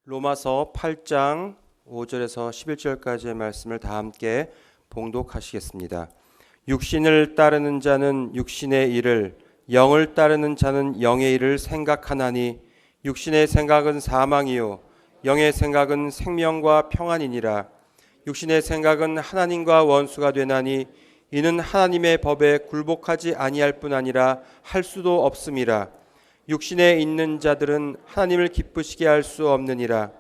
로마서 8장 5절에서 11절까지의 말씀을 다 함께 봉독하시겠습니다. 육신을 따르는 자는 육신의 일을, 영을 따르는 자는 영의 일을 생각하나니 육신의 생각은 사망이요 영의 생각은 생명과 평안이니라. 육신의 생각은 하나님과 원수가 되나니 이는 하나님의 법에 굴복하지 아니할 뿐 아니라 할 수도 없음이라. 육신에 있는 자들은 하나님을 기쁘시게 할 수 없느니라.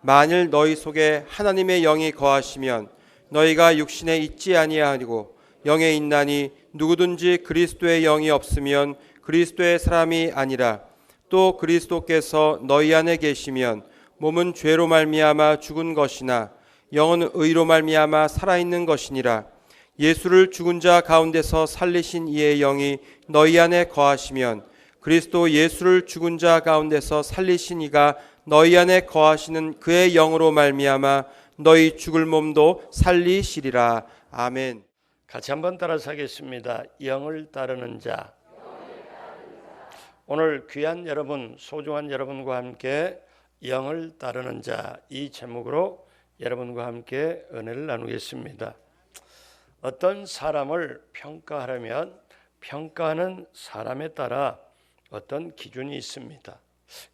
만일 너희 속에 하나님의 영이 거하시면 너희가 육신에 있지 아니하고 영에 있나니 누구든지 그리스도의 영이 없으면 그리스도의 사람이 아니라. 또 그리스도께서 너희 안에 계시면 몸은 죄로 말미암아 죽은 것이나 영은 의로 말미암아 살아있는 것이니라. 예수를 죽은 자 가운데서 살리신 이의 영이 너희 안에 거하시면 그리스도 예수를 죽은 자 가운데서 살리신 이가 너희 안에 거하시는 그의 영으로 말미암아 너희 죽을 몸도 살리시리라. 아멘. 같이 한번 따라서 하겠습니다. 영을 따르는 자. 오늘 귀한 여러분, 소중한 여러분과 함께 영을 따르는 자, 이 제목으로 여러분과 함께 은혜를 나누겠습니다. 어떤 사람을 평가하려면 평가하는 사람에 따라 어떤 기준이 있습니다.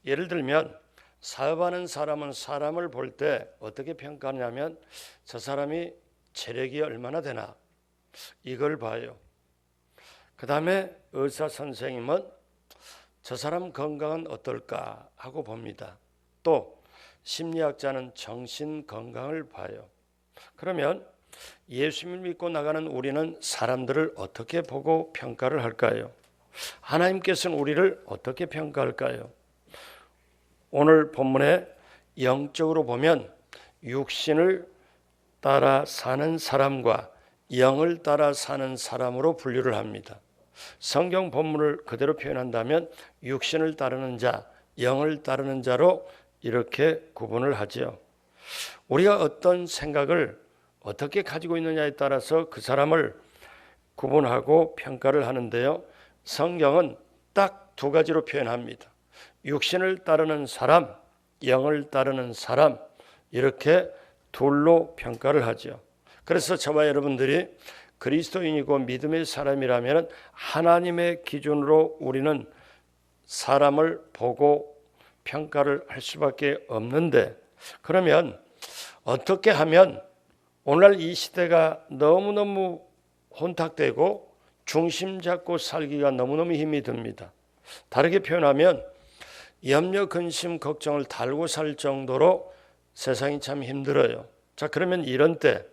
예를 들면 사업하는 사람은 사람을 볼 때 어떻게 평가하냐면 저 사람이 체력이 얼마나 되나 이걸 봐요. 그 다음에 의사 선생님은 저 사람 건강은 어떨까 하고 봅니다. 또 심리학자는 정신 건강을 봐요. 그러면 예수님을 믿고 나가는 우리는 사람들을 어떻게 보고 평가를 할까요? 하나님께서는 우리를 어떻게 평가할까요? 오늘 본문에 영적으로 보면 육신을 따라 사는 사람과 영을 따라 사는 사람으로 분류를 합니다. 성경 본문을 그대로 표현한다면 육신을 따르는 자, 영을 따르는 자로 이렇게 구분을 하죠. 우리가 어떤 생각을 어떻게 가지고 있느냐에 따라서 그 사람을 구분하고 평가를 하는데요. 성경은 딱 두 가지로 표현합니다. 육신을 따르는 사람, 영을 따르는 사람, 이렇게 둘로 평가를 하죠. 그래서 저와 여러분들이 그리스도인이고 믿음의 사람이라면 하나님의 기준으로 우리는 사람을 보고 평가를 할 수밖에 없는데, 그러면 어떻게 하면 오늘날 이 시대가 너무너무 혼탁되고 중심 잡고 살기가 너무너무 힘이 듭니다. 다르게 표현하면 염려, 근심, 걱정을 달고 살 정도로 세상이 참 힘들어요. 자, 그러면 이런 때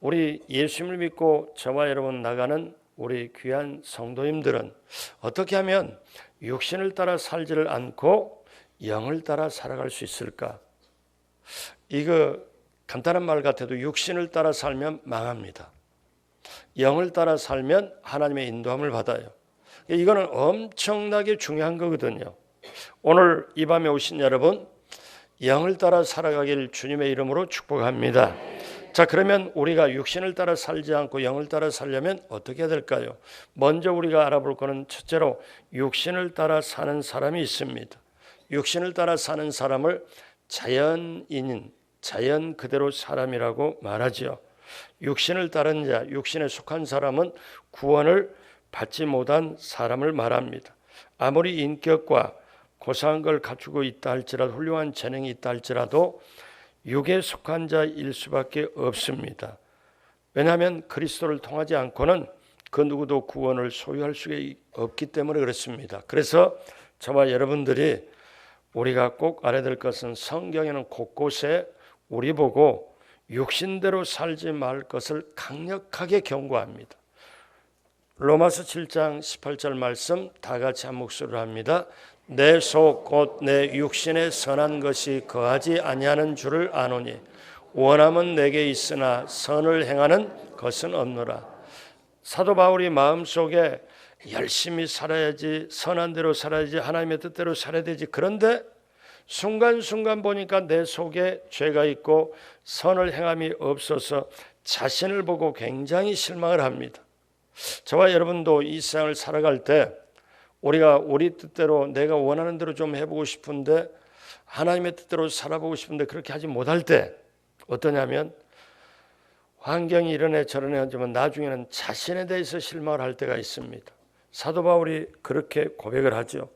우리 예수님을 믿고 저와 여러분 나가는 우리 귀한 성도님들은 어떻게 하면 육신을 따라 살지를 않고 영을 따라 살아갈 수 있을까? 이거 간단한 말 같아도 육신을 따라 살면 망합니다. 영을 따라 살면 하나님의 인도함을 받아요. 이거는 엄청나게 중요한 거거든요. 오늘 이 밤에 오신 여러분, 영을 따라 살아가길 주님의 이름으로 축복합니다. 자, 그러면 우리가 육신을 따라 살지 않고 영을 따라 살려면 어떻게 해야 될까요? 먼저 우리가 알아볼 거는 첫째로 육신을 따라 사는 사람이 있습니다. 육신을 따라 사는 사람을 자연인인, 자연 그대로 사람이라고 말하죠. 육신을 따른 자, 육신에 속한 사람은 구원을 받지 못한 사람을 말합니다. 아무리 인격과 고상한 걸 갖추고 있다 할지라도, 훌륭한 재능이 있다 할지라도 육에 속한 자일 수밖에 없습니다. 왜냐하면 그리스도를 통하지 않고는 그 누구도 구원을 소유할 수 없기 때문에 그렇습니다. 그래서 저와 여러분들이 우리가 꼭 알아야 될 것은 성경에는 곳곳에 우리 보고 육신대로 살지 말 것을 강력하게 경고합니다. 로마서 7장 18절 말씀 다 같이 한 목소리로 합니다. 내 속 곧 내 육신에 선한 것이 거하지 아니하는 줄을 아노니 원함은 내게 있으나 선을 행하는 것은 없노라. 사도 바울이 마음속에 열심히 살아야지, 선한 대로 살아야지, 하나님의 뜻대로 살아야 되지, 그런데 순간순간 보니까 내 속에 죄가 있고 선을 행함이 없어서 자신을 보고 굉장히 실망을 합니다. 저와 여러분도 이 세상을 살아갈 때 우리가 우리 뜻대로 내가 원하는 대로 좀 해보고 싶은데 하나님의 뜻대로 살아보고 싶은데 그렇게 하지 못할 때 어떠냐면 환경이 이러네 저러네 하지만 나중에는 자신에 대해서 실망을 할 때가 있습니다. 사도 바울이 그렇게 고백을 하죠.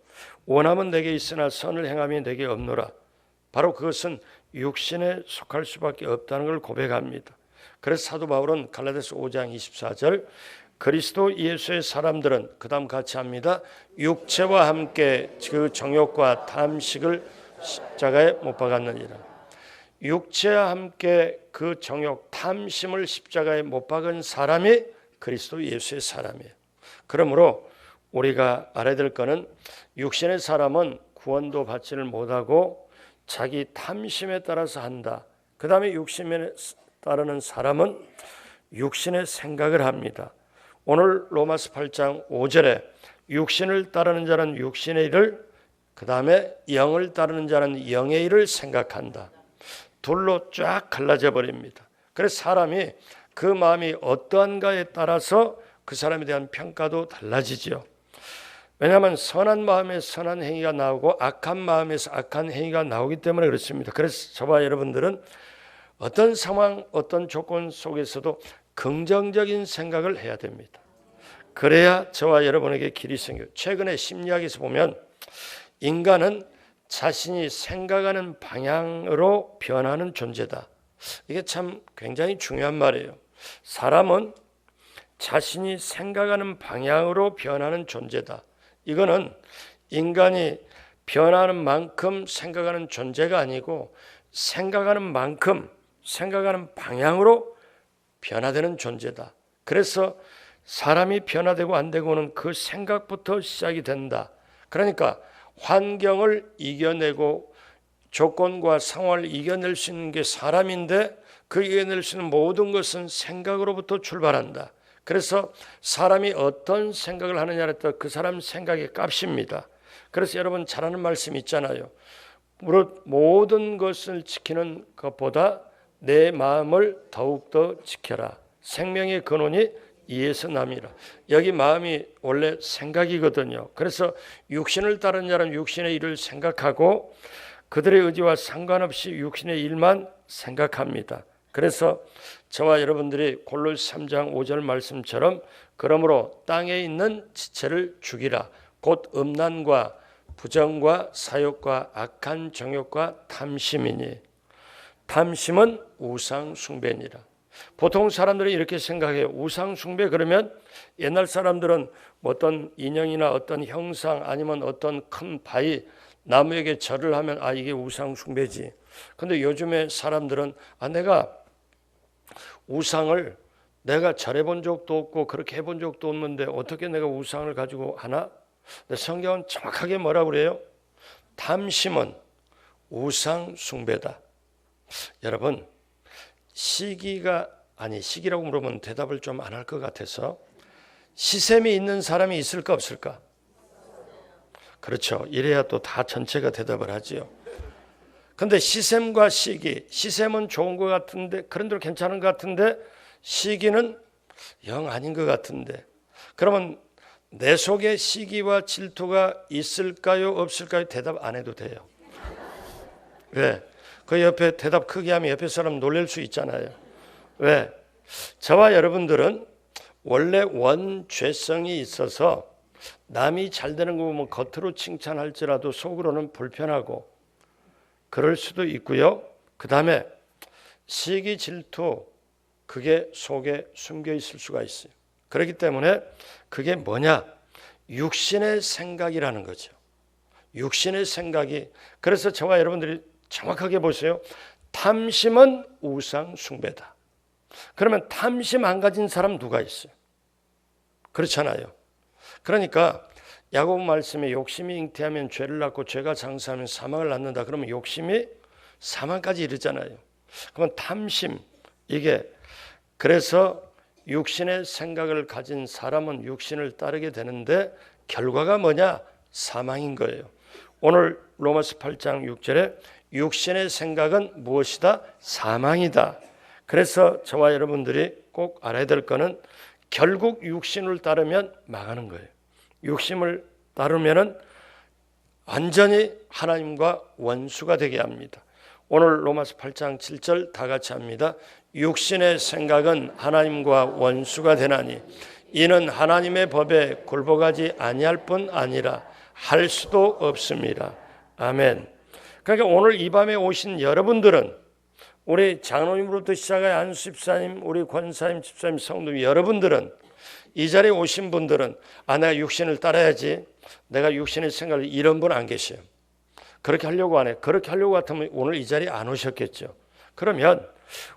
원함은 내게 있으나 선을 행함이 내게 없노라. 바로 그것은 육신에 속할 수밖에 없다는 걸 고백합니다. 그래서 사도 바울은 갈라디아서 5장 24절 그리스도 예수의 사람들은 그 다음 같이 합니다. 육체와 함께 그 정욕과 탐식을 십자가에 못 박았느니라. 육체와 함께 그 정욕 탐심을 십자가에 못 박은 사람이 그리스도 예수의 사람이에요. 그러므로 우리가 알아야 될 것은 육신의 사람은 구원도 받지를 못하고 자기 탐심에 따라서 한다. 그 다음에 육신에 따르는 사람은 육신의 생각을 합니다. 오늘 로마서 8장 5절에 육신을 따르는 자는 육신의 일을 그 다음에 영을 따르는 자는 영의 일을 생각한다. 둘로 쫙 갈라져 버립니다. 그래서 사람이 그 마음이 어떠한가에 따라서 그 사람에 대한 평가도 달라지죠. 왜냐하면 선한 마음에 선한 행위가 나오고 악한 마음에서 악한 행위가 나오기 때문에 그렇습니다. 그래서 저와 여러분들은 어떤 상황, 어떤 조건 속에서도 긍정적인 생각을 해야 됩니다. 그래야 저와 여러분에게 길이 생겨요. 최근에 심리학에서 보면 인간은 자신이 생각하는 방향으로 변하는 존재다. 이게 참 굉장히 중요한 말이에요. 사람은 자신이 생각하는 방향으로 변하는 존재다. 이거는 인간이 변하는 만큼 생각하는 존재가 아니고 생각하는 만큼 생각하는 방향으로 변화되는 존재다. 그래서 사람이 변화되고 안 되고는 그 생각부터 시작이 된다. 그러니까 환경을 이겨내고 조건과 상황을 이겨낼 수 있는 게 사람인데 그 이겨낼 수 있는 모든 것은 생각으로부터 출발한다. 그래서 사람이 어떤 생각을 하느냐에 따라 그 사람 생각의 값입니다. 그래서 여러분 잘 아는 말씀 있잖아요. 무릇 모든 것을 지키는 것보다 내 마음을 더욱더 지켜라. 생명의 근원이 이에서 남이라. 여기 마음이 원래 생각이거든요. 그래서 육신을 따르는 자는 육신의 일을 생각하고 그들의 의지와 상관없이 육신의 일만 생각합니다. 그래서 저와 여러분들이 골로새 3장 5절 말씀처럼 그러므로 땅에 있는 지체를 죽이라. 곧 음란과 부정과 사욕과 악한 정욕과 탐심이니 탐심은 우상 숭배니라. 보통 사람들이 이렇게 생각해요. 우상 숭배 그러면 옛날 사람들은 어떤 인형이나 어떤 형상 아니면 어떤 큰 바위 나무에게 절을 하면 이게 우상 숭배지. 근데 요즘에 사람들은 내가 우상을 내가 절해본 적도 없고 그렇게 해본 적도 없는데 어떻게 내가 우상을 가지고 하나? 근데 성경은 정확하게 뭐라고 그래요? 탐심은 우상 숭배다. 여러분 시기라고 물으면 대답을 좀 안 할 것 같아서 시샘이 있는 사람이 있을까 없을까? 그렇죠. 이래야 또 다 전체가 대답을 하지요. 근데 시샘과 시기, 시샘은 좋은 것 같은데 그런 대로 괜찮은 것 같은데 시기는 영 아닌 것 같은데 그러면 내 속에 시기와 질투가 있을까요 없을까요? 대답 안 해도 돼요. 왜? 그 옆에 대답 크게 하면 옆에 사람 놀랄 수 있잖아요. 왜? 저와 여러분들은 원래 원죄성이 있어서 남이 잘 되는 거 보면 겉으로 칭찬할지라도 속으로는 불편하고 그럴 수도 있고요. 그 다음에 시기 질투 그게 속에 숨겨 있을 수가 있어요. 그렇기 때문에 그게 뭐냐? 육신의 생각이라는 거죠. 육신의 생각이. 그래서 저와 여러분들이 정확하게 보세요. 탐심은 우상 숭배다. 그러면 탐심 안 가진 사람 누가 있어요? 그렇잖아요. 그러니까 야고보 말씀에 욕심이 잉태하면 죄를 낳고 죄가 장사하면 사망을 낳는다. 그러면 욕심이 사망까지 이르잖아요. 그러면 탐심 이게 그래서 육신의 생각을 가진 사람은 육신을 따르게 되는데 결과가 뭐냐? 사망인 거예요. 오늘 로마서 8장 6절에 육신의 생각은 무엇이다? 사망이다. 그래서 저와 여러분들이 꼭 알아야 될 거는 결국 육신을 따르면 망하는 거예요. 따르면은 완전히 하나님과 원수가 되게 합니다. 오늘 로마서 8장 7절 다 같이 합니다. 육신의 생각은 하나님과 원수가 되나니 이는 하나님의 법에 굴복하지 아니할 뿐 아니라 할 수도 없습니다. 아멘. 그러니까 오늘 이 밤에 오신 여러분들은 우리 장로님으로부터 시작해 안수 집사님, 우리 권사님, 집사님, 성도 여러분들은 이 자리에 오신 분들은 내가 육신을 따라야지, 내가 육신의 생각을 이런 분 안 계셔요. 그렇게 하려고 안 해. 그렇게 하려고 같으면 오늘 이 자리에 안 오셨겠죠. 그러면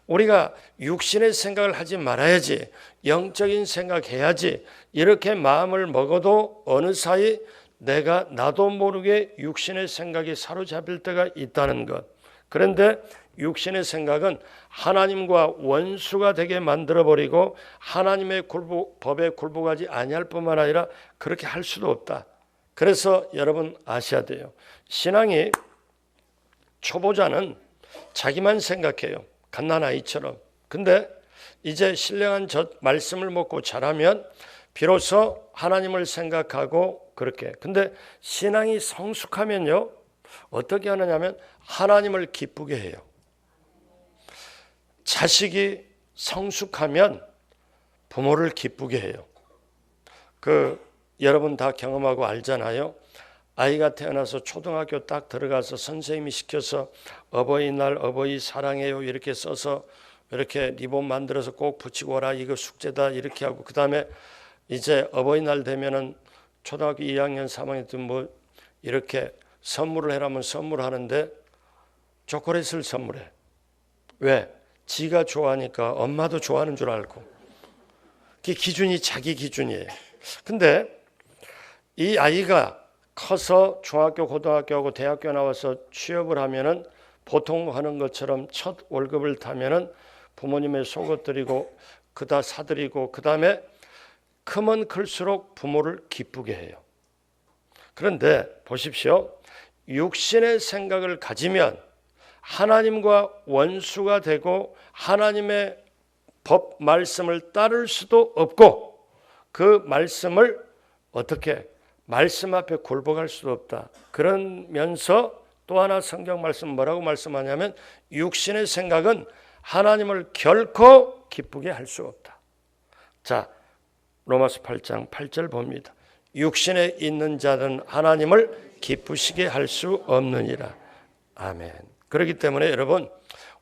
우리가 육신의 생각을 하지 말아야지, 영적인 생각해야지, 이렇게 마음을 먹어도 어느 사이 내가 나도 모르게 육신의 생각이 사로잡힐 때가 있다는 것. 그런데 육신의 생각은 하나님과 원수가 되게 만들어버리고 하나님의 법에 굴복하지 아니할 뿐만 아니라 그렇게 할 수도 없다. 그래서 여러분 아셔야 돼요. 신앙이 초보자는 자기만 생각해요. 갓난아이처럼. 근데 이제 신령한 말씀을 먹고 자라면 비로소 하나님을 생각하고 그렇게. 근데 신앙이 성숙하면요, 어떻게 하느냐면 하나님을 기쁘게 해요. 자식이 성숙하면 부모를 기쁘게 해요. 여러분 다 경험하고 알잖아요. 아이가 태어나서 초등학교 딱 들어가서 선생님이 시켜서 어버이날 어버이 사랑해요 이렇게 써서 이렇게 리본 만들어서 꼭 붙이고 와라, 이거 숙제다 이렇게 하고, 그 다음에 이제 어버이날 되면은 초등학교 2학년 3학년 때 뭐 이렇게 선물을 해라면 선물하는데 초콜릿을 선물해. 왜? 지가 좋아하니까 엄마도 좋아하는 줄 알고. 그 기준이 자기 기준이에요. 근데 이 아이가 커서 중학교, 고등학교하고 대학교 나와서 취업을 하면은 보통 하는 것처럼 첫 월급을 타면은 부모님의 속옷 드리고 그다 사드리고, 그 다음에 크면 클수록 부모를 기쁘게 해요. 그런데 보십시오. 육신의 생각을 가지면 하나님과 원수가 되고 하나님의 법 말씀을 따를 수도 없고, 그 말씀을 어떻게 말씀 앞에 굴복할 수도 없다. 그러면서 또 하나 성경 말씀 뭐라고 말씀하냐면 육신의 생각은 하나님을 결코 기쁘게 할 수 없다. 자, 로마서 8장 8절 봅니다. 육신에 있는 자는 하나님을 기쁘시게 할 수 없느니라. 아멘. 그렇기 때문에 여러분,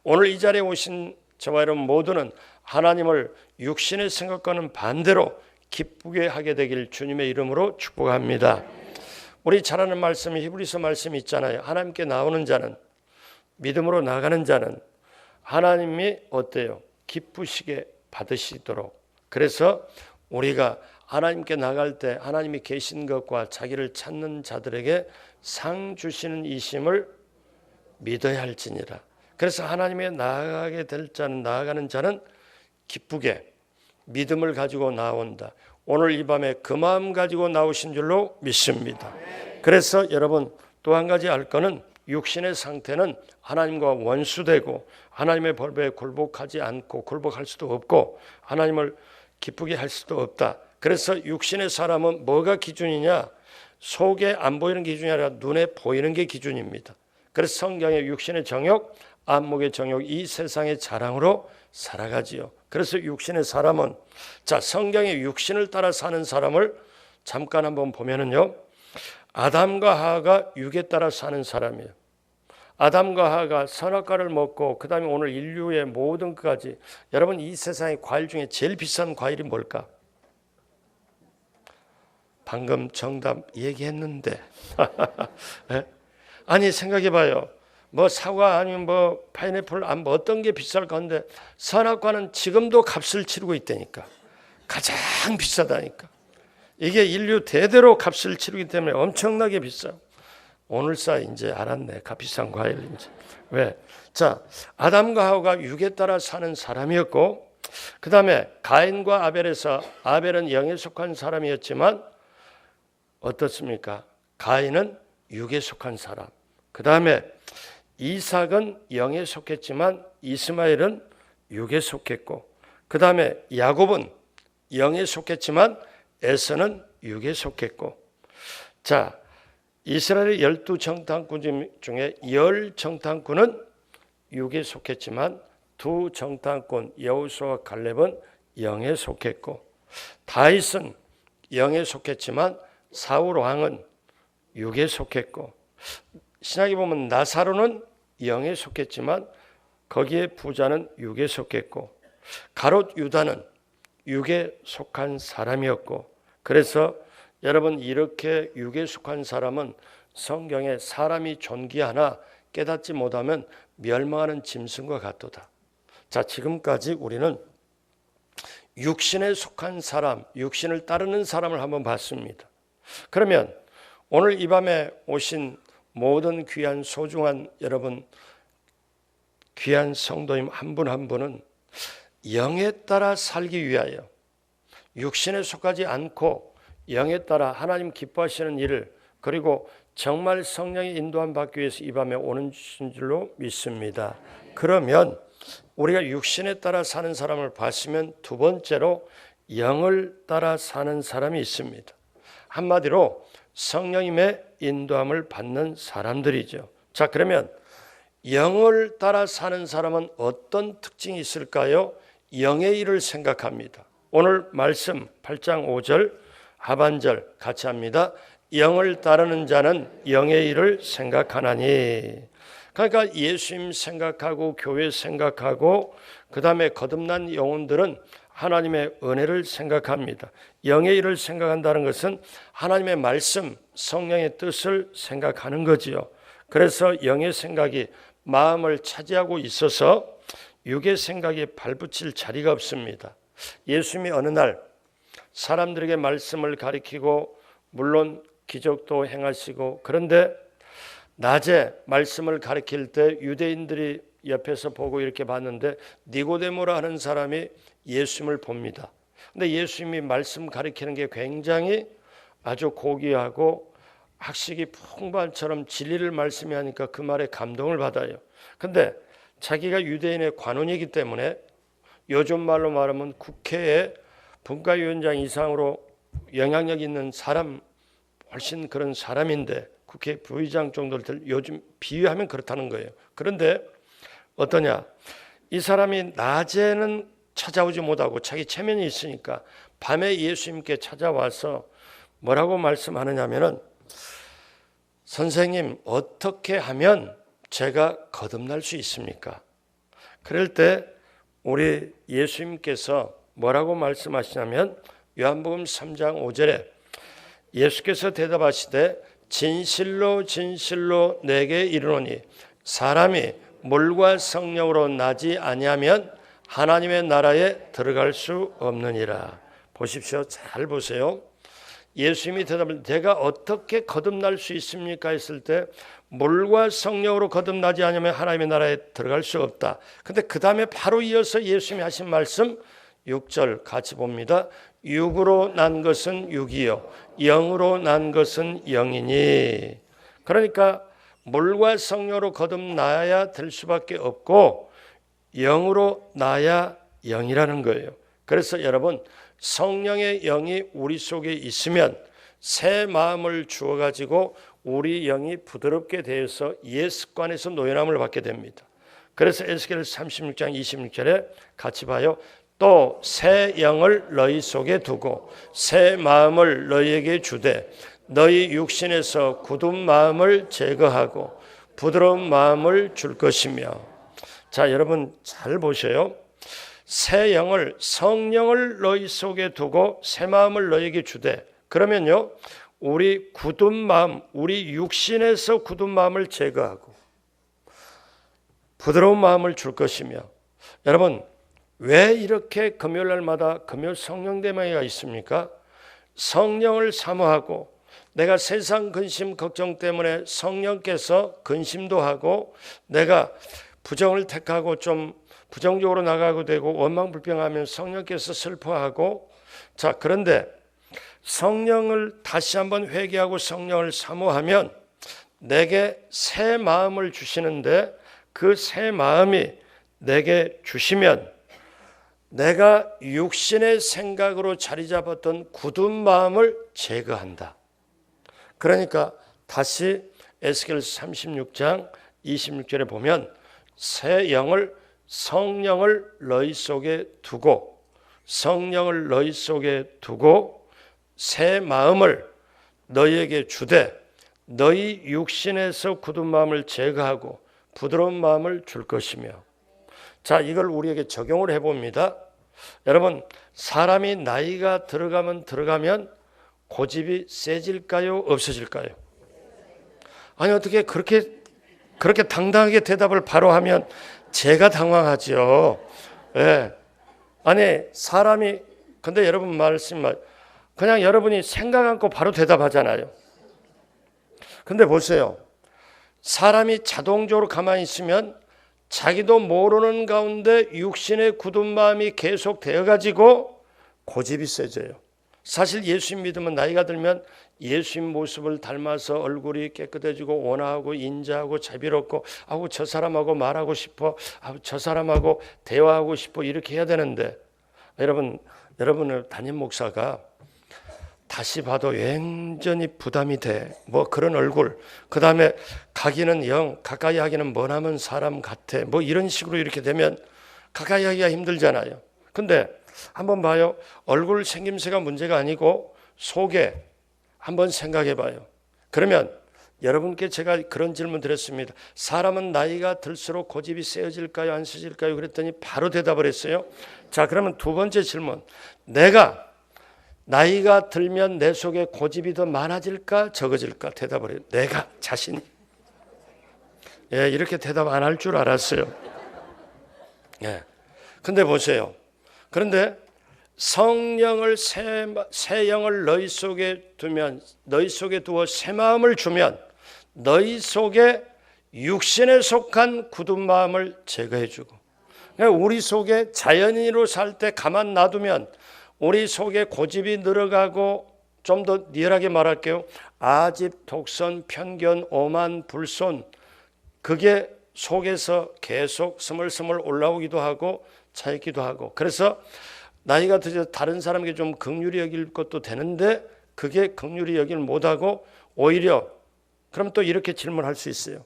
오늘 이 자리에 오신 저와 여러분 모두는 하나님을 육신의 생각과는 반대로 기쁘게 하게 되길 주님의 이름으로 축복합니다. 우리 잘 아는 말씀이 히브리서 말씀이 있잖아요. 하나님께 나오는 자는, 믿음으로 나가는 자는 하나님이 어때요? 기쁘시게 받으시도록. 그래서 우리가 하나님께 나갈 때 하나님이 계신 것과 자기를 찾는 자들에게 상 주시는 이심을 믿어야 할지니라. 그래서 하나님에 나아가게 될 자는, 나아가는 자는 기쁘게 믿음을 가지고 나온다. 오늘 이 밤에 그 마음 가지고 나오신 줄로 믿습니다. 그래서 여러분 또 한 가지 알 거는 육신의 상태는 하나님과 원수되고 하나님의 법에 굴복하지 않고 굴복할 수도 없고 하나님을 기쁘게 할 수도 없다. 그래서 육신의 사람은 뭐가 기준이냐? 속에 안 보이는 기준이 아니라 눈에 보이는 게 기준입니다. 그래서 성경의 육신의 정욕, 안목의 정욕, 이 세상의 자랑으로 살아가지요. 그래서 육신의 사람은, 자, 성경의 육신을 따라 사는 사람을 잠깐 한번 보면은요, 아담과 하하가 육에 따라 사는 사람이에요. 아담과 하하가 선악과를 먹고 그 다음에 오늘 인류의 모든 것까지, 여러분 이 세상의 과일 중에 제일 비싼 과일이 뭘까? 방금 정답 얘기했는데 아니 생각해봐요. 뭐 사과 아니면 뭐 파인애플 뭐 어떤 게 비쌀 건데 선악과는 지금도 값을 치르고 있다니까. 가장 비싸다니까. 이게 인류 대대로 값을 치르기 때문에 엄청나게 비싸. 오늘사 이제 알았네. 값 비싼 과일인지. 왜? 자, 아담과 하와가 육에 따라 사는 사람이었고, 그 다음에 가인과 아벨에서, 아벨은 영에 속한 사람이었지만 어떻습니까? 가인은 육에 속한 사람. 그 다음에 이삭은 영에 속했지만 이스마엘은 육에 속했고, 그 다음에 야곱은 영에 속했지만 에서는 육에 속했고, 자, 이스라엘의 12정탐꾼 중에 10정탐꾼은 육에 속했지만 2정탐꾼 여호수아와 갈렙은 영에 속했고, 다윗은 영에 속했지만 사울 왕은 육에 속했고, 신약에 보면 나사로는 영에 속했지만 거기에 부자는 육에 속했고, 가롯 유다는 육에 속한 사람이었고, 그래서 여러분, 이렇게 육에 속한 사람은 성경에 사람이 존귀하나 깨닫지 못하면 멸망하는 짐승과 같도다. 자, 지금까지 우리는 육신에 속한 사람, 육신을 따르는 사람을 한번 봤습니다. 그러면 오늘 이 밤에 오신 모든 귀한 소중한 여러분, 귀한 성도님 한 분 한 분은 영에 따라 살기 위하여 육신에 속하지 않고 영에 따라 하나님 기뻐하시는 일을, 그리고 정말 성령의 인도함 받기 위해서 이 밤에 오는 줄로 믿습니다. 그러면 우리가 육신에 따라 사는 사람을 봤으면 두 번째로 영을 따라 사는 사람이 있습니다. 한마디로 성령님의 인도함을 받는 사람들이죠. 자, 그러면 영을 따라 사는 사람은 어떤 특징이 있을까요? 영의 일을 생각합니다. 오늘 말씀 8장 5절 하반절 같이 합니다. 영을 따르는 자는 영의 일을 생각하나니. 그러니까 예수님 생각하고 교회 생각하고 그 다음에 거듭난 영혼들은 하나님의 은혜를 생각합니다. 영의 일을 생각한다는 것은 하나님의 말씀, 성령의 뜻을 생각하는 거지요. 그래서 영의 생각이 마음을 차지하고 있어서 육의 생각이 발붙일 자리가 없습니다. 예수님이 어느 날 사람들에게 말씀을 가리키고 물론 기적도 행하시고, 그런데 낮에 말씀을 가리킬 때 유대인들이 옆에서 보고 이렇게 봤는데 니고데모라 하는 사람이 예수님을 봅니다. 근데 예수님이 말씀 가리키는 게 굉장히 아주 고귀하고 학식이 풍부한처럼 진리를 말씀하니까 그 말에 감동을 받아요. 근데 자기가 유대인의 관원이기 때문에 요즘 말로 말하면 국회의 분과위원장 이상으로 영향력 있는 사람, 훨씬 그런 사람인데 국회 부의장 정도를 요즘 비유하면 그렇다는 거예요. 그런데 어떠냐? 이 사람이 낮에는 찾아오지 못하고 자기 체면이 있으니까 밤에 예수님께 찾아와서 뭐라고 말씀하느냐면은, 선생님, 어떻게 하면 제가 거듭날 수 있습니까? 그럴 때 우리 예수님께서 뭐라고 말씀하시냐면 요한복음 3장 5절에 예수께서 대답하시되 진실로 진실로 내게 이르노니 사람이 물과 성령으로 나지 아니하면 하나님의 나라에 들어갈 수 없느니라. 보십시오. 잘 보세요. 예수님이 대답을, 내가 어떻게 거듭날 수 있습니까? 했을 때 물과 성령으로 거듭나지 않으면 하나님의 나라에 들어갈 수 없다. 근데 그 다음에 바로 이어서 예수님이 하신 말씀 6절 같이 봅니다. 육으로 난 것은 육이요 영으로 난 것은 영이니. 그러니까 물과 성령으로 거듭나야 될 수밖에 없고 영으로 나야 영이라는 거예요. 그래서 여러분, 성령의 영이 우리 속에 있으면 새 마음을 주어가지고 우리 영이 부드럽게 되어서 옛 습관에서 노연함을 받게 됩니다. 그래서 에스겔 36장 26절에 같이 봐요. 또 새 영을 너희 속에 두고 새 마음을 너희에게 주되 너희 육신에서 굳은 마음을 제거하고 부드러운 마음을 줄 것이며. 자, 여러분 잘 보셔요. 새 영을, 성령을 너희 속에 두고 새 마음을 너희에게 주되, 그러면요 우리 굳은 마음, 우리 육신에서 굳은 마음을 제거하고 부드러운 마음을 줄 것이며. 여러분, 왜 이렇게 금요일날마다 금요 성령대명회가 있습니까? 성령을 사모하고 내가 세상 근심 걱정 때문에 성령께서 근심도 하고 내가 부정을 택하고 좀 부정적으로 나가고 되고 원망불평하면 성령께서 슬퍼하고. 자, 그런데 성령을 다시 한번 회개하고 성령을 사모하면 내게 새 마음을 주시는데 그 새 마음이 내게 주시면 내가 육신의 생각으로 자리 잡았던 굳은 마음을 제거한다. 그러니까 다시 에스겔 36장 26절에 보면 새 영을 성령을 너희 속에 두고 성령을 너희 속에 두고 새 마음을 너희에게 주되 너희 육신에서 굳은 마음을 제거하고 부드러운 마음을 줄 것이며. 자, 이걸 우리에게 적용을 해봅니다. 여러분, 사람이 나이가 들어가면 고집이 세질까요? 없어질까요? 아니, 어떻게 그렇게 당당하게 대답을 바로 하면 제가 당황하죠. 예. 아니, 사람이, 근데 여러분 말씀, 그냥 여러분이 생각 않고 바로 대답하잖아요. 근데 보세요. 사람이 자동적으로 가만히 있으면 자기도 모르는 가운데 육신의 굳은 마음이 계속 되어가지고 고집이 세져요. 사실 예수님 믿으면 나이가 들면 예수님 모습을 닮아서 얼굴이 깨끗해지고 온화하고 인자하고 자비롭고 아우 저 사람하고 말하고 싶어, 아우 저 사람하고 대화하고 싶어, 이렇게 해야 되는데 여러분의 담임 목사가 다시 봐도 완전히 부담이 돼. 뭐 그런 얼굴. 그 다음에 가기는 영, 가까이 하기는 머나먼 사람 같아. 뭐 이런 식으로 이렇게 되면 가까이 하기가 힘들잖아요. 근데 한번 봐요. 얼굴 생김새가 문제가 아니고 속에 한번 생각해 봐요. 그러면 여러분께 제가 그런 질문 드렸습니다. 사람은 나이가 들수록 고집이 세어질까요? 안 세어질까요? 그랬더니 바로 대답을 했어요. 자, 그러면 두 번째 질문. 내가 나이가 들면 내 속에 고집이 더 많아질까 적어질까? 대답을 해요. 내가 자신이. 예, 이렇게 대답 안 할 줄 알았어요. 예. 근데 보세요. 그런데 성령을 새 영을 너희 속에 두면, 너희 속에 두어 새 마음을 주면 너희 속에 육신에 속한 굳은 마음을 제거해 주고, 그러니까 우리 속에 자연인으로 살 때 가만 놔두면 우리 속에 고집이 늘어가고, 좀 더 리얼하게 말할게요. 아집, 독선, 편견, 오만, 불손, 그게 속에서 계속 스물스물 올라오기도 하고 차있기도 하고, 그래서 나이가 들어서 다른 사람에게 좀 긍휼히 여길 것도 되는데 그게 긍휼히 여길 못하고 오히려, 그럼 또 이렇게 질문할 수 있어요.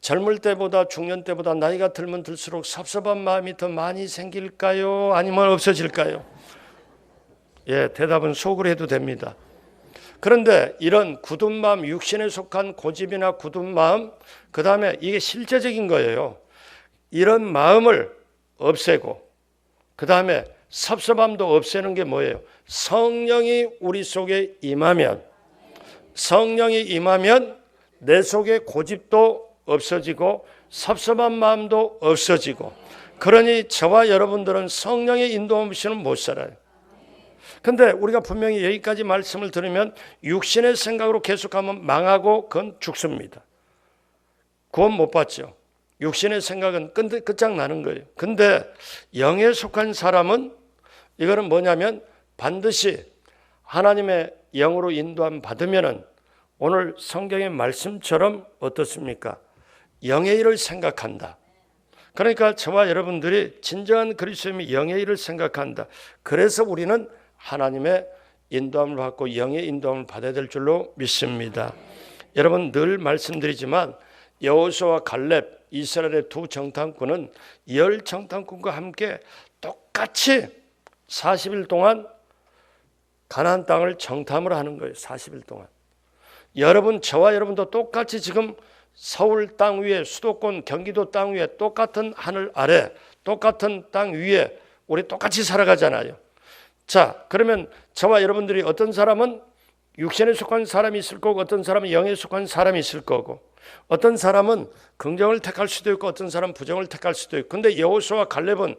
젊을 때보다 중년 때보다 나이가 들면 들수록 섭섭한 마음이 더 많이 생길까요? 아니면 없어질까요? 예, 대답은 속으로 해도 됩니다. 그런데 이런 굳은 마음, 육신에 속한 고집이나 굳은 마음, 그 다음에 이게 실제적인 거예요. 이런 마음을 없애고, 그 다음에 섭섭함도 없애는 게 뭐예요? 성령이 우리 속에 임하면, 성령이 임하면 내 속에 고집도 없어지고 섭섭한 마음도 없어지고, 그러니 저와 여러분들은 성령의 인도함 없이는 못 살아요. 근데 우리가 분명히 여기까지 말씀을 들으면 육신의 생각으로 계속하면 망하고 그건 죽습니다. 구원 못 받죠. 육신의 생각은 끝장나는 거예요. 근데 영에 속한 사람은 이거는 뭐냐면 반드시 하나님의 영으로 인도함 받으면은 오늘 성경의 말씀처럼 어떻습니까? 영의 일을 생각한다. 그러니까 저와 여러분들이 진정한 그리스도인이 영의 일을 생각한다. 그래서 우리는 하나님의 인도함을 받고 영의 인도함을 받아야 될 줄로 믿습니다. 여러분 늘 말씀드리지만 여호수아와 갈렙, 이스라엘의 두 정탐꾼은 10 정탐꾼과 함께 똑같이 40일 동안 가나안 땅을 정탐을 하는 거예요. 40일 동안. 여러분, 저와 여러분도 똑같이 지금 서울 땅 위에, 수도권 경기도 땅 위에, 똑같은 하늘 아래, 똑같은 땅 위에 우리 똑같이 살아가잖아요. 자, 그러면 저와 여러분들이 어떤 사람은 육신에 속한 사람이 있을 거고, 어떤 사람은 영에 속한 사람이 있을 거고, 어떤 사람은 긍정을 택할 수도 있고 어떤 사람은 부정을 택할 수도 있고. 근데 여호수아와 갈렙은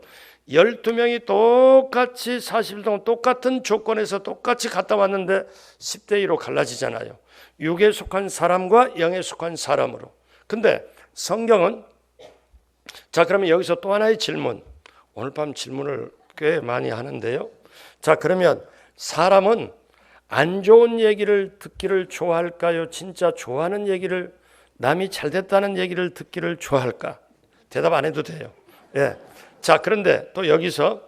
12명이 똑같이 40일 동안 똑같은 조건에서 똑같이 갔다 왔는데 10대 2로 갈라지잖아요. 육에 속한 사람과 영에 속한 사람으로. 근데 성경은, 자, 그러면 여기서 또 하나의 질문, 오늘 밤 질문을 꽤 많이 하는데요. 자, 그러면 사람은 안 좋은 얘기를 듣기를 좋아할까요? 진짜 좋아하는 얘기를, 남이 잘 됐다는 얘기를 듣기를 좋아할까? 대답 안 해도 돼요. 예. 자, 그런데 또 여기서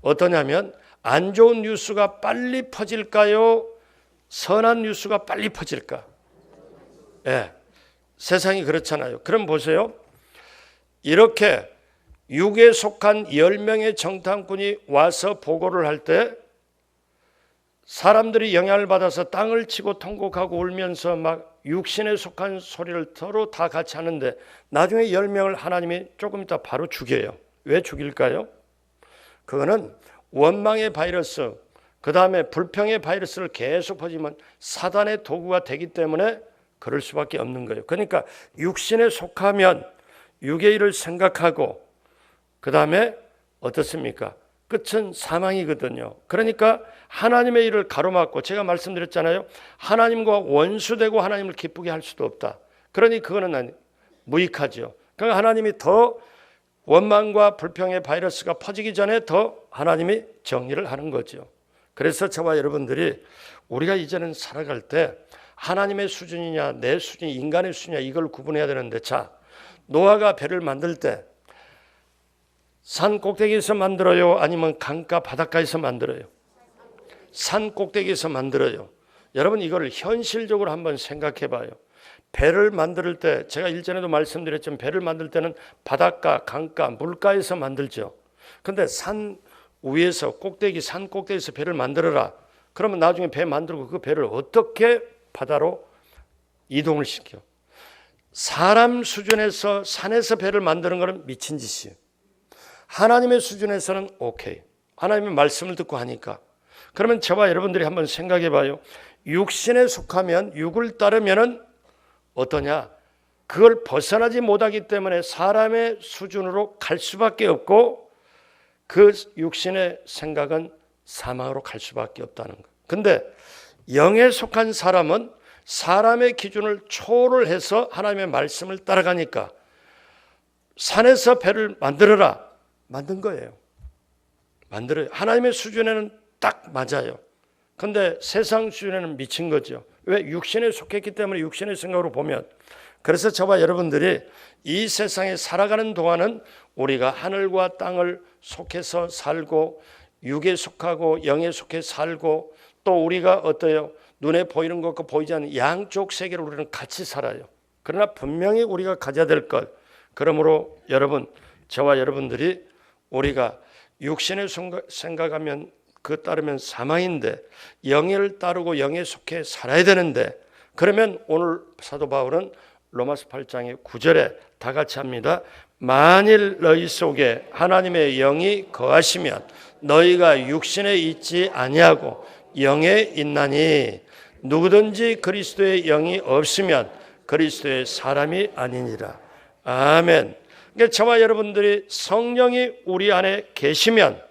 어떠냐면 안 좋은 뉴스가 빨리 퍼질까요? 선한 뉴스가 빨리 퍼질까? 예, 세상이 그렇잖아요. 그럼 보세요. 이렇게 육에 속한 10명의 정탐꾼이 와서 보고를 할 때 사람들이 영향을 받아서 땅을 치고 통곡하고 울면서 막 육신에 속한 소리를 서로 다 같이 하는데 나중에 10명을 하나님이 조금 있다 바로 죽여요. 왜 죽일까요? 그거는 원망의 바이러스, 그 다음에 불평의 바이러스를 계속 퍼지면 사단의 도구가 되기 때문에 그럴 수밖에 없는 거예요. 그러니까 육신에 속하면 육의 일을 생각하고 그 다음에 어떻습니까? 끝은 사망이거든요. 그러니까 하나님의 일을 가로막고, 제가 말씀드렸잖아요. 하나님과 원수되고 하나님을 기쁘게 할 수도 없다. 그러니 그거는 무익하죠. 그러니까 하나님이 더 원망과 불평의 바이러스가 퍼지기 전에 더 하나님이 정리를 하는 거죠. 그래서 저와 여러분들이 우리가 이제는 살아갈 때 하나님의 수준이냐 내 수준이 인간의 수준이냐 이걸 구분해야 되는데, 자, 노아가 배를 만들 때 산 꼭대기에서 만들어요? 아니면 강가 바닷가에서 만들어요? 산 꼭대기에서 만들어요. 여러분 이거를 현실적으로 한번 생각해 봐요. 배를 만들 때, 제가 일전에도 말씀드렸지만 배를 만들 때는 바닷가, 강가, 물가에서 만들죠. 근데 산 위에서 꼭대기, 산 꼭대기에서 배를 만들어라. 그러면 나중에 배 만들고 그 배를 어떻게 바다로 이동을 시켜? 사람 수준에서 산에서 배를 만드는 것은 미친 짓이에요. 하나님의 수준에서는 오케이. 하나님의 말씀을 듣고 하니까. 그러면 저와 여러분들이 한번 생각해 봐요. 육신에 속하면, 육을 따르면은 어떠냐? 그걸 벗어나지 못하기 때문에 사람의 수준으로 갈 수밖에 없고 그 육신의 생각은 사망으로 갈 수밖에 없다는 거. 근데 영에 속한 사람은 사람의 기준을 초월을 해서 하나님의 말씀을 따라가니까 산에서 배를 만들어라. 만든 거예요. 만들어요. 하나님의 수준에는 딱 맞아요. 근데 세상 수준에는 미친 거죠. 왜? 육신에 속했기 때문에 육신의 생각으로 보면. 그래서 저와 여러분들이 이 세상에 살아가는 동안은 우리가 하늘과 땅을 속해서 살고 육에 속하고 영에 속해 살고 또 우리가 어때요? 눈에 보이는 것과 보이지 않는 양쪽 세계를 우리는 같이 살아요. 그러나 분명히 우리가 가져야 될 것, 그러므로 여러분, 저와 여러분들이 우리가 육신에 생각하면 그 따르면 사망인데 영을 따르고 영에 속해 살아야 되는데, 그러면 오늘 사도 바울은 로마서 8장의 9절에 다 같이 합니다. 만일 너희 속에 하나님의 영이 거하시면 너희가 육신에 있지 아니하고 영에 있나니 누구든지 그리스도의 영이 없으면 그리스도의 사람이 아니니라. 아멘. 그러니까 저와 여러분들이 성령이 우리 안에 계시면,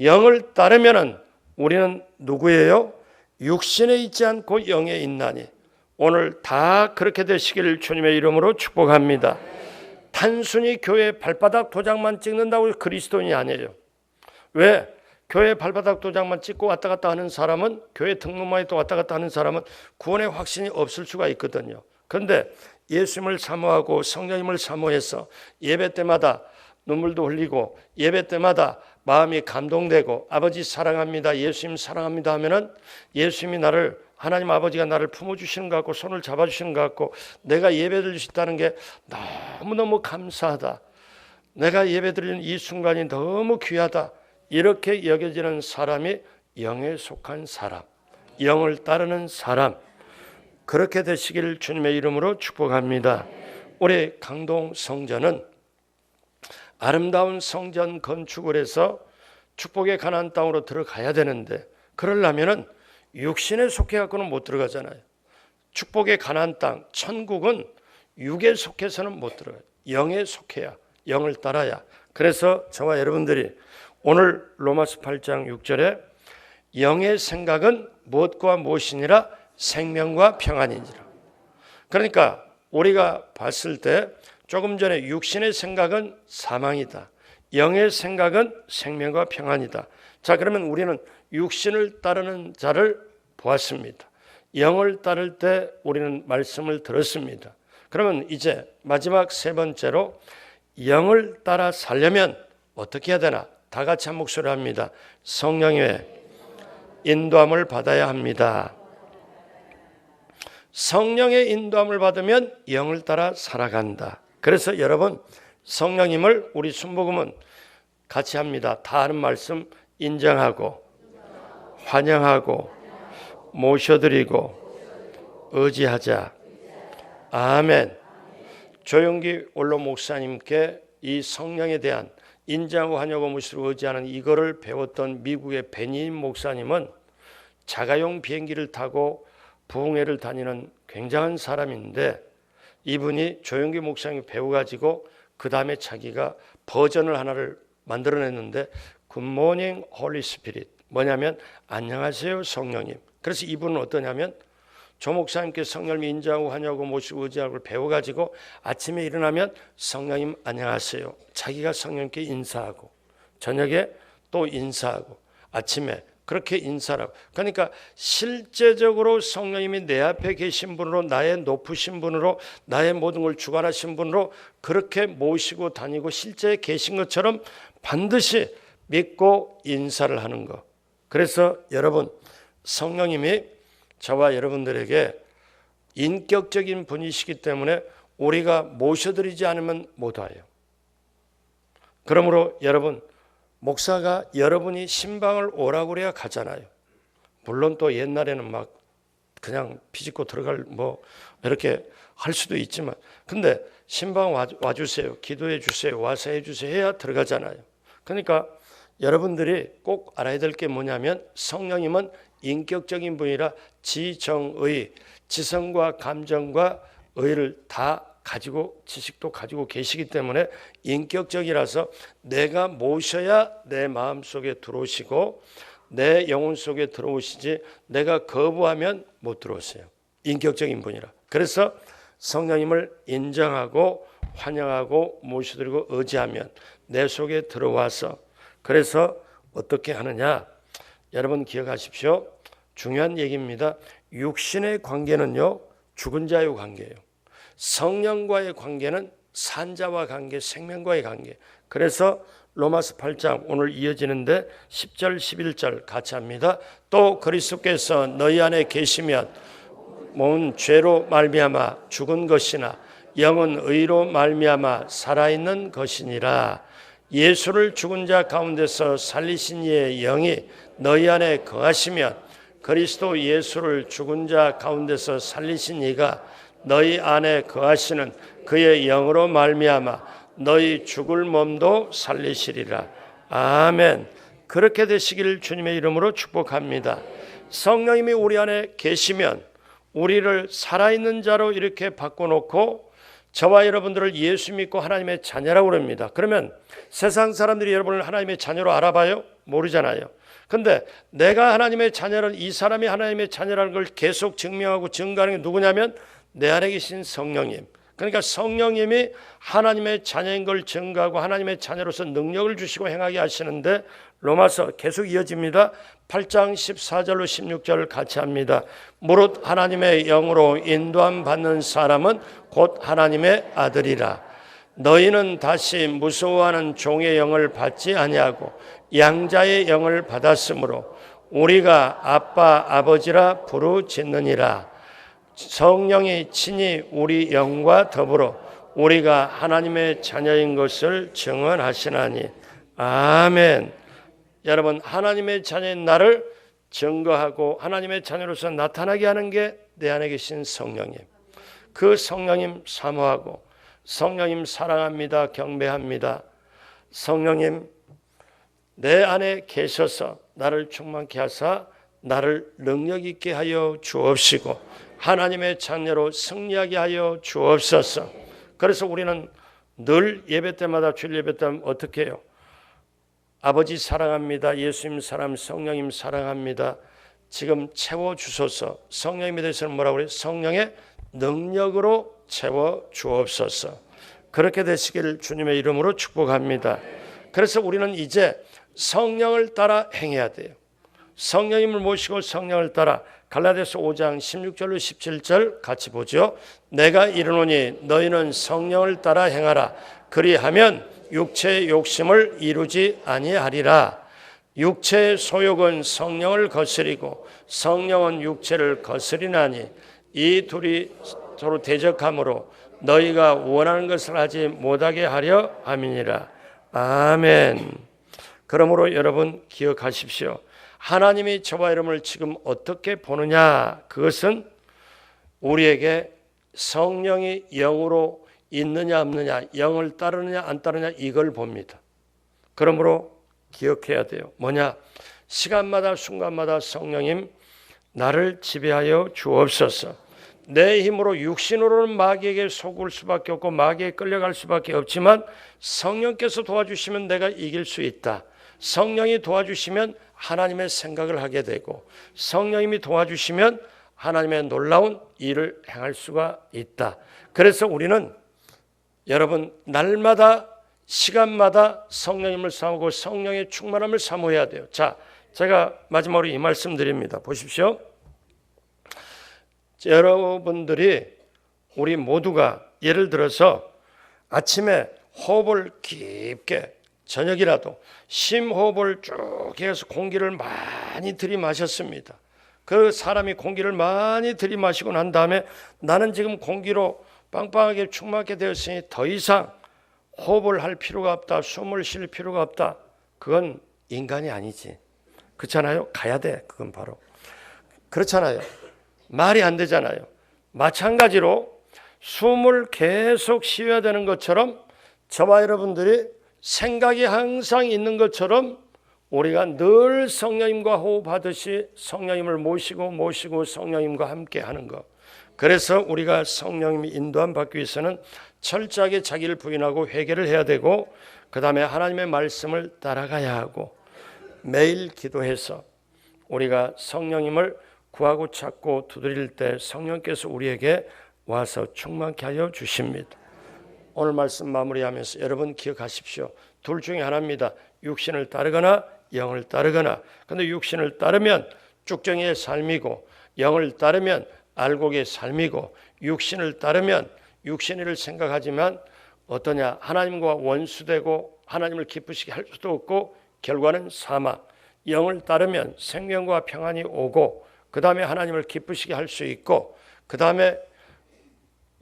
영을 따르면은 우리는 누구예요? 육신에 있지 않고 영에 있나니. 오늘 다 그렇게 되시기를 주님의 이름으로 축복합니다. 단순히 교회 발바닥 도장만 찍는다고 그리스도인이 아니에요. 왜? 교회 발바닥 도장만 찍고 왔다 갔다 하는 사람은, 교회 등록만이 또 왔다 갔다 하는 사람은 구원의 확신이 없을 수가 있거든요. 그런데 예수님을 사모하고 성령님을 사모해서 예배 때마다 눈물도 흘리고 예배 때마다 마음이 감동되고 아버지 사랑합니다, 예수님 사랑합니다 하면은 예수님이 나를, 하나님 아버지가 나를 품어주시는 것 같고 손을 잡아주시는 것 같고 내가 예배 드릴 수 있다는 게 너무너무 감사하다. 내가 예배 드리는 이 순간이 너무 귀하다. 이렇게 여겨지는 사람이 영에 속한 사람, 영을 따르는 사람, 그렇게 되시길 주님의 이름으로 축복합니다. 우리 강동 성전은 아름다운 성전 건축을 해서 축복의 가나안 땅으로 들어가야 되는데, 그러려면은 육신에 속해 갖고는 못 들어가잖아요. 축복의 가나안 땅, 천국은 육에 속해서는 못 들어가요. 영에 속해야, 영을 따라야. 그래서 저와 여러분들이 오늘 로마서 8장 6절에 영의 생각은 무엇과 무엇이니라? 생명과 평안이니라. 그러니까 우리가 봤을 때 조금 전에 육신의 생각은 사망이다, 영의 생각은 생명과 평안이다. 자, 그러면 우리는 육신을 따르는 자를 보았습니다. 영을 따를 때 우리는 말씀을 들었습니다. 그러면 이제 마지막 세 번째로 영을 따라 살려면 어떻게 해야 되나? 다 같이 한 목소리로 합니다. 성령의 인도함을 받아야 합니다. 성령의 인도함을 받으면 영을 따라 살아간다. 그래서 여러분, 성령님을 우리 순복음은 같이 합니다. 다 아는 말씀 인정하고 환영하고 모셔드리고 의지하자. 아멘. 조영기 원로 목사님께 이 성령에 대한 인정하고 환영하고 모셔드리고 의지하는 이거를 배웠던 미국의 베니 목사님은 자가용 비행기를 타고 부흥회를 다니는 굉장한 사람인데, 이분이 조영기 목사님이 배워가지고 그 다음에 자기가 버전을 하나를 만들어냈는데 굿모닝 홀리 스피릿, 뭐냐면 안녕하세요 성령님. 그래서 이분은 어떠냐면 조 목사님께 성령님 인정하고 환영하고 모시고 의지하고 배워가지고 아침에 일어나면 성령님 안녕하세요, 자기가 성령님께 인사하고 저녁에 또 인사하고 아침에 그렇게 인사하고, 그러니까 실제적으로 성령님이 내 앞에 계신 분으로, 나의 높으신 분으로, 나의 모든 걸 주관하신 분으로 그렇게 모시고 다니고 실제 계신 것처럼 반드시 믿고 인사를 하는 것. 그래서 여러분, 성령님이 저와 여러분들에게 인격적인 분이시기 때문에 우리가 모셔드리지 않으면 못 와요. 그러므로 여러분, 목사가 여러분이 신방을 오라고 그래야 가잖아요. 물론 또 옛날에는 막 그냥 비집고 들어갈 뭐 이렇게 할 수도 있지만, 근데 신방 와주세요, 기도해 주세요, 와서 해주세요 해야 들어가잖아요. 그러니까 여러분들이 꼭 알아야 될 게 뭐냐면 성령님은 인격적인 분이라 지정의, 지성과 감정과 의를 다 가지고 지식도 가지고 계시기 때문에 인격적이라서 내가 모셔야 내 마음속에 들어오시고 내 영혼 속에 들어오시지 내가 거부하면 못 들어오세요. 인격적인 분이라. 그래서 성령님을 인정하고 환영하고 모셔드리고 의지하면 내 속에 들어와서, 그래서 어떻게 하느냐, 여러분 기억하십시오. 중요한 얘기입니다. 육신의 관계는요 죽은 자의 관계예요. 성령과의 관계는 산자와 관계, 생명과의 관계. 그래서 로마서 8장 오늘 이어지는데 10절 11절 같이 합니다. 또 그리스도께서 너희 안에 계시면 몸은 죄로 말미암아 죽은 것이나 영은 의로 말미암아 살아있는 것이니라. 예수를 죽은 자 가운데서 살리신 이의 영이 너희 안에 거하시면 그리스도 예수를 죽은 자 가운데서 살리신 이가 너희 안에 거하시는 그의 영으로 말미암아 너희 죽을 몸도 살리시리라. 아멘. 그렇게 되시기를 주님의 이름으로 축복합니다. 성령님이 우리 안에 계시면 우리를 살아있는 자로 이렇게 바꿔놓고 저와 여러분들을 예수 믿고 하나님의 자녀라고 그럽니다. 그러면 세상 사람들이 여러분을 하나님의 자녀로 알아봐요? 모르잖아요. 근데 내가 하나님의 자녀를, 이 사람이 하나님의 자녀라는 걸 계속 증명하고 증거하는 게 누구냐면 내 안에 계신 성령님. 그러니까 성령님이 하나님의 자녀인 걸 증거하고 하나님의 자녀로서 능력을 주시고 행하게 하시는데, 로마서 계속 이어집니다. 8장 14절로 16절 같이 합니다. 무릇 하나님의 영으로 인도함 받는 사람은 곧 하나님의 아들이라. 너희는 다시 무서워하는 종의 영을 받지 아니하고 양자의 영을 받았으므로 우리가 아빠 아버지라 부르짖느니라. 성령이 친히 우리 영과 더불어 우리가 하나님의 자녀인 것을 증언하시나니. 아멘. 여러분, 하나님의 자녀인 나를 증거하고 하나님의 자녀로서 나타나게 하는 게 내 안에 계신 성령님. 그 성령님 사모하고 성령님 사랑합니다, 경배합니다. 성령님 내 안에 계셔서 나를 충만케 하사 나를 능력 있게 하여 주옵시고 하나님의 자녀로 승리하게 하여 주옵소서. 그래서 우리는 늘 예배 때마다, 주일 예배 때마다 어떻게 해요? 아버지 사랑합니다, 예수님 사랑, 성령님 사랑합니다, 지금 채워주소서. 성령님에 대해서는 뭐라고 그래요? 성령의 능력으로 채워주옵소서. 그렇게 되시기를 주님의 이름으로 축복합니다. 그래서 우리는 이제 성령을 따라 행해야 돼요. 성령님을 모시고 성령을 따라. 갈라디아서 5장 16절로 17절 같이 보죠. 내가 이르노니 너희는 성령을 따라 행하라. 그리하면 육체의 욕심을 이루지 아니하리라. 육체의 소욕은 성령을 거스리고 성령은 육체를 거스리나니 이 둘이 서로 대적함으로 너희가 원하는 것을 하지 못하게 하려 함이니라. 아멘. 그러므로 여러분 기억하십시오. 하나님이 저와 여러분을 지금 어떻게 보느냐, 그것은 우리에게 성령이 영으로 있느냐 없느냐, 영을 따르느냐 안 따르느냐, 이걸 봅니다. 그러므로 기억해야 돼요. 뭐냐? 시간마다 순간마다 성령님 나를 지배하여 주옵소서. 내 힘으로 육신으로는 마귀에게 속을 수밖에 없고 마귀에 끌려갈 수밖에 없지만 성령께서 도와주시면 내가 이길 수 있다. 성령이 도와주시면 하나님의 생각을 하게 되고 성령님이 도와주시면 하나님의 놀라운 일을 행할 수가 있다. 그래서 우리는 여러분 날마다 시간마다 성령님을 사모하고 성령의 충만함을 사모해야 돼요. 자, 제가 마지막으로 이 말씀 드립니다. 보십시오. 여러분들이 우리 모두가 예를 들어서 아침에 호흡을 깊게, 저녁이라도 심호흡을 쭉 해서 공기를 많이 들이마셨습니다. 그 사람이 공기를 많이 들이마시고 난 다음에 나는 지금 공기로 빵빵하게 충만하게 되었으니 더 이상 호흡을 할 필요가 없다, 숨을 쉴 필요가 없다. 그건 인간이 아니지. 그렇잖아요. 가야 돼. 그건 바로 그렇잖아요. 말이 안 되잖아요. 마찬가지로 숨을 계속 쉬어야 되는 것처럼 저와 여러분들이 생각이 항상 있는 것처럼 우리가 늘 성령님과 호흡하듯이 성령님을 모시고 성령님과 함께 하는 것. 그래서 우리가 성령님이 인도함 받기 위해서는 철저하게 자기를 부인하고 회개를 해야 되고 그 다음에 하나님의 말씀을 따라가야 하고 매일 기도해서 우리가 성령님을 구하고 찾고 두드릴 때 성령께서 우리에게 와서 충만케 하여 주십니다. 오늘 말씀 마무리하면서 여러분 기억하십시오. 둘 중에 하나입니다. 육신을 따르거나 영을 따르거나. 근데 육신을 따르면 쭉정이의 삶이고 영을 따르면 알곡의 삶이고 육신을 따르면 육신을 생각하지만 어떠냐? 하나님과 원수되고 하나님을 기쁘시게 할 수도 없고 결과는 사막. 영을 따르면 생명과 평안이 오고 그 다음에 하나님을 기쁘시게 할 수 있고 그 다음에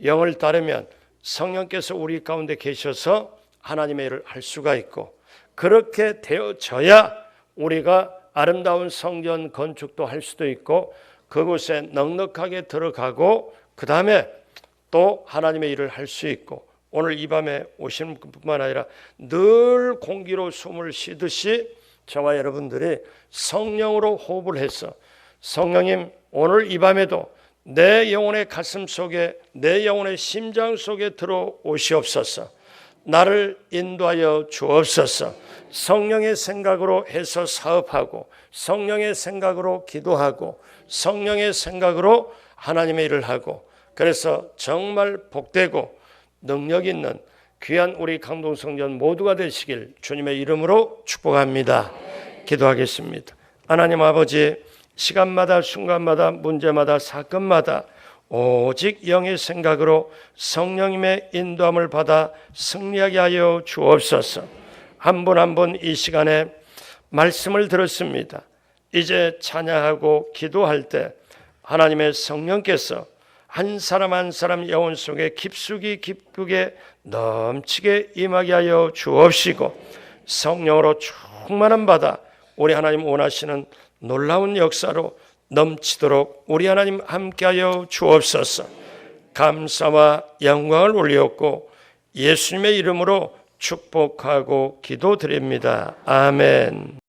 영을 따르면 성령께서 우리 가운데 계셔서 하나님의 일을 할 수가 있고 그렇게 되어져야 우리가 아름다운 성전 건축도 할 수도 있고 그곳에 넉넉하게 들어가고 그 다음에 또 하나님의 일을 할 수 있고 오늘 이 밤에 오시는 분뿐만 아니라 늘 공기로 숨을 쉬듯이 저와 여러분들이 성령으로 호흡을 해서 성령님 오늘 이 밤에도 내 영혼의 가슴 속에 내 영혼의 심장 속에 들어오시옵소서. 나를 인도하여 주옵소서. 성령의 생각으로 해서 사업하고 성령의 생각으로 기도하고 성령의 생각으로 하나님의 일을 하고 그래서 정말 복되고 능력 있는 귀한 우리 강동성전 모두가 되시길 주님의 이름으로 축복합니다. 기도하겠습니다. 하나님 아버지 시간마다 순간마다 문제마다 사건마다 오직 영의 생각으로 성령님의 인도함을 받아 승리하게 하여 주옵소서. 한 분 한 분 이 시간에 말씀을 들었습니다. 이제 찬양하고 기도할 때 하나님의 성령께서 한 사람 한 사람 영혼 속에 깊숙이 기쁘게 넘치게 임하게 하여 주옵시고 성령으로 충만함 받아 우리 하나님 원하시는 놀라운 역사로 넘치도록 우리 하나님 함께하여 주옵소서. 감사와 영광을 올리었고 예수님의 이름으로 축복하고 기도드립니다. 아멘.